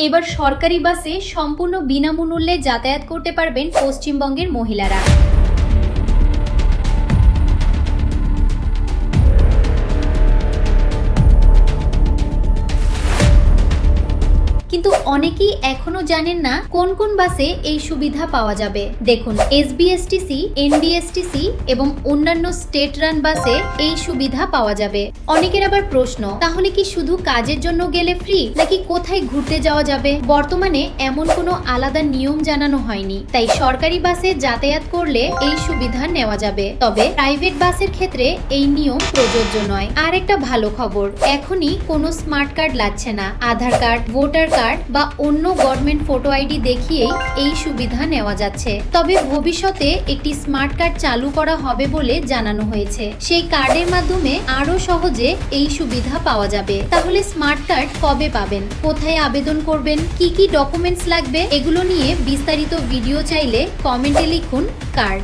এবার সরকারি বাসে সম্পূর্ণ বিনামূল্যে যাতায়াত করতে পারবেন পশ্চিমবঙ্গের মহিলারা। কিন্তু অনেকেই এখনো জানেন না কোন কোন বাসে এই সুবিধা পাওয়া যাবে। দেখুন, এসবিএসটিসি, এনবিএসটিসি এবং অন্যান্য স্টেট রান বাসে এই সুবিধা পাওয়া যাবে। অনেকের আবার প্রশ্ন, তাহলে কি শুধু কাজের জন্য গেলে ফ্রি, নাকি কোথায় ঘুরতে যাওয়া যাবে? বর্তমানে এমন কোনো আলাদা নিয়ম জানানো হয়নি, তাই সরকারি বাসে যাতায়াত করলে এই সুবিধা নেওয়া যাবে। তবে প্রাইভেট বাসের ক্ষেত্রে এই নিয়ম প্রযোজ্য নয়। আর একটা ভালো খবর, এখনই কোনো স্মার্ট কার্ড লাগছে না। আধার কার্ড, ভোটার কার্ড বা অন্য গভর্নমেন্ট ফটো আইডি দেখিয়েই এই সুবিধা নেওয়া যাচ্ছে। তবে ভবিষ্যতে একটি স্মার্ট কার্ড চালু করা হবে বলে জানানো হয়েছে। সেই কার্ডের মাধ্যমে আরো সহজে এই সুবিধা পাওয়া যাবে। তাহলে স্মার্ট কার্ড কবে পাবেন, কোথায় আবেদন করবেন, কি কি ডকুমেন্টস লাগবে, এগুলো নিয়ে বিস্তারিত ভিডিও চাইলে কমেন্টে লিখুন কার্ড।